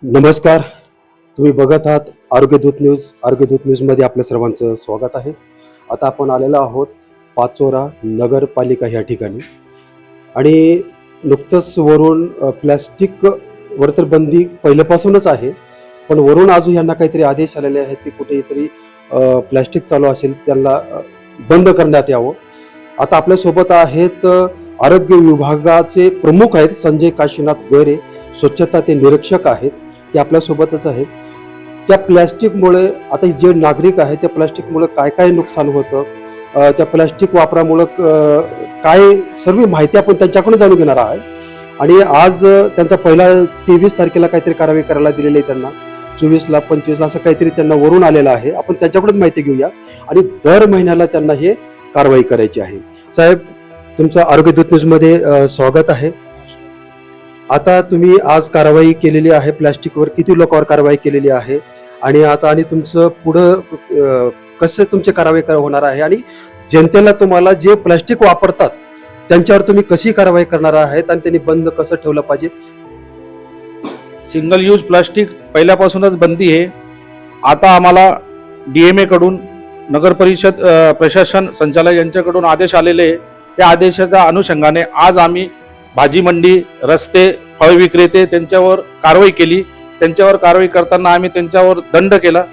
नमस्कार. तुम्ही बघत आहात आरोग्यदूत न्यूज. आरोग्यदूत न्यूजमध्ये आपल्या सर्वांचं स्वागत आहे. आता आपण आलेलो आहोत पाचोरा नगरपालिका ह्या ठिकाणी आणि नुकतंच वरून प्लॅस्टिकवर तर बंदी पहिल्यापासूनच आहे, पण वरून अजून यांना काहीतरी आदेश आलेले आहेत की कुठेतरी प्लॅस्टिक चालू असेल त्यांना बंद करण्यात यावं. आता आपल्यासोबत आहेत आरोग्य विभागाचे प्रमुख आहेत संजय काशीनाथ गोरे, स्वच्छता ते निरीक्षक आहेत, ते आपल्यासोबतच आहेत. त्या प्लॅस्टिकमुळे आता जे नागरिक आहेत त्या प्लॅस्टिकमुळे काय काय नुकसान होतं, त्या प्लॅस्टिक वापरामुळं काय सर्व माहिती आपण त्यांच्याकडून जाणून घेणार आहोत. आणि आज त्यांचा पहिला 23 तारखेला काहीतरी कारवाई करायला दिलेली आहे, त्यांना 24ला 25ला असं काहीतरी त्यांना वरून आलेलं आहे. आपण त्याच्याकडेच माहिती घेऊया आणि दर महिन्याला त्यांना हे कारवाई करायची आहे. साहेब, तुमचं आरोग्यदूत न्यूजमध्ये स्वागत आहे. आता तुम्ही आज कारवाई केलेली आहे प्लॅस्टिकवर, किती लोकांवर कारवाई केलेली आहे आणि तुमचं पुढं कसं तुमची कारवाई होणार आहे आणि जनतेला तुम्हाला जे प्लॅस्टिक वापरतात त्यांच्यावर तुम्ही कशी कारवाई करणार आहात आणि त्यांनी बंद कसं ठेवलं पाहिजे? सिंगल यूज प्लास्टिक पहिल्यापासूनच बंदी आहे. आता आम्हाला DMA कडून नगर परिषद प्रशासन संचालक यांच्याकडून आदेश आलेले आहे. त्या आदेशाच्या अनुषंगाने आज आम्ही भाजी मंडी, रस्ते, फळ विक्रेते त्यांच्यावर कारवाई केली. त्यांच्यावर कारवाई करताना आम्ही त्यांच्यावर दंड केला.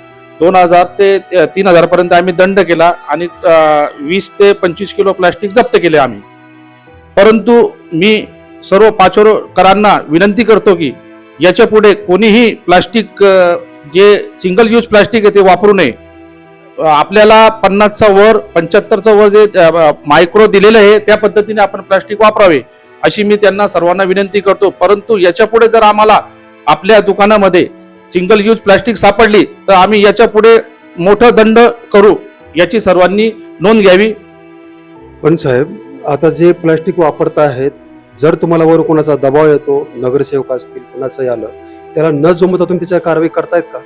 2000 ते 3000 पर्यंत आम्ही दंड केला आणि 20 ते 25 किलो प्लास्टिक जप्त केले आम्ही. परंतु मी सर्व पाचोरकरांना विनंती करतो की याच्या पुढे कोणीही प्लास्टिक जे सिंगल यूज प्लास्टिक आहे ते वापरू नये. आपल्याला 50चा वर 75चा वर जे मायक्रो दिलेलं आहे त्या पद्धतीने आपण प्लास्टिक वापरावे अशी मी त्यांना सर्वांना विनंती करतो. परंतु याच्या पुढे जर आम्हाला आपल्या दुकानामध्ये सिंगल यूज प्लास्टिक सापडली तर आम्ही याच्या पुढे मोठा दंड करू, याची सर्वांनी नोंद घ्यावी. पण साहेब, आता जे प्लॅस्टिक वापरत आहेत, जर तुम्हाला वर कोणाचा दबाव येतो, नगरसेवक असतील कोणाचंही आलं, त्याला न जमता तुम्ही त्याच्यावर कारवाई करतायत का?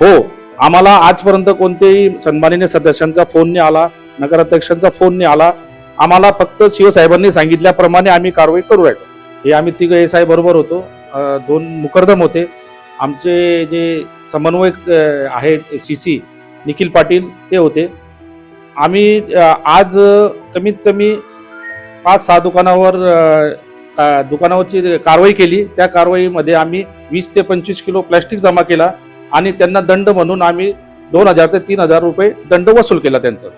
हो, आम्हाला आजपर्यंत कोणत्याही सन्माननीय सदस्यांचा फोन नाही आला, नगराध्यक्षांचा फोन नाही आला. आम्हाला फक्त शिवसाहेबांनी सांगितल्याप्रमाणे आम्ही कारवाई करू राहिलो. हे आम्ही तिघं SI बरोबर होतो, 2 मुकर्दम होते. आमचे जे समन्वयक आहेत CC निखिल पाटील ते होते. आम्ही आज कमीत कमी 5-6 दुकानावरची कारवाई केली. त्या कारवाईमध्ये आम्ही 20 ते 25 किलो प्लॅस्टिक जमा केला आणि त्यांना दंड म्हणून आम्ही 2000 ते 3000 रुपये दंड वसूल केला त्यांचं.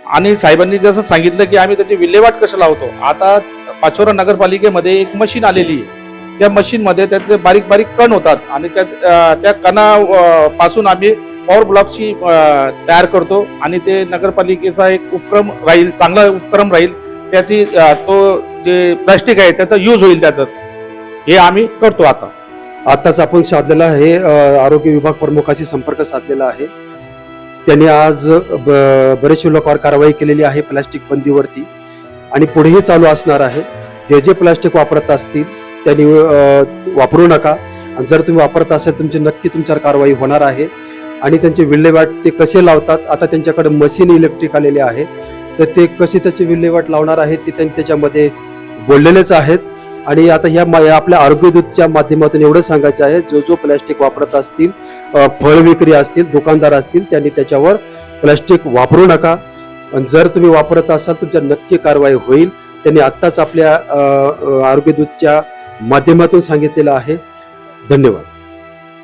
आणि साहेबांनी जसं सांगितलं की आम्ही त्याची विल्हेवाट कसं लावतो, आता पाचोरा नगरपालिकेमध्ये एक मशीन आलेली आहे. त्या मशीनमध्ये त्याचे बारीक बारीक कण होतात आणि त्या कणापासून आम्ही पॉवर ब्लॉकची तयार करतो आणि ते नगरपालिकेचा एक उपक्रम राहील, चांगला उपक्रम राहील. त्याची तो जे प्लास्टिक आहे त्याचा यूज होईल त्याच्यात, हे आम्ही करतो. आताच आपण साधलेला आहे, आरोग्य विभाग प्रमुखाशी संपर्क साधलेला आहे. त्यांनी आज बरेचशे लोकांवर कारवाई केलेली आहे प्लॅस्टिक बंदीवरती आणि पुढेही चालू असणार आहे. जे जे प्लॅस्टिक वापरत असतील त्यांनी वापरू नका आणि जर तुम्ही वापरत असाल तुमची नक्की तुमच्यावर कारवाई होणार आहे. आणि त्यांचे विल्हेवाट ते कसे लावतात, आता त्यांच्याकडे मशीन इलेक्ट्रिक आलेले आहे, तर ते कशी त्याची विल्हेवाट लावणार आहेत ते त्यांनी त्याच्यामध्ये बोललेलेच आहेत. आणि आता ह्या आपल्या आरोग्यदूतच्या माध्यमातून एवढं सांगायचं आहे, जो प्लॅस्टिक वापरत असतील, फळ विक्री असतील, दुकानदार असतील, त्यांनी त्याच्यावर प्लॅस्टिक वापरू नका. आणि जर तुम्ही वापरत असाल तुमच्या नक्की कारवाई होईल. त्यांनी आत्ताच आपल्या आरोग्यदूतच्या माध्यमातून सांगितलेलं आहे. धन्यवाद.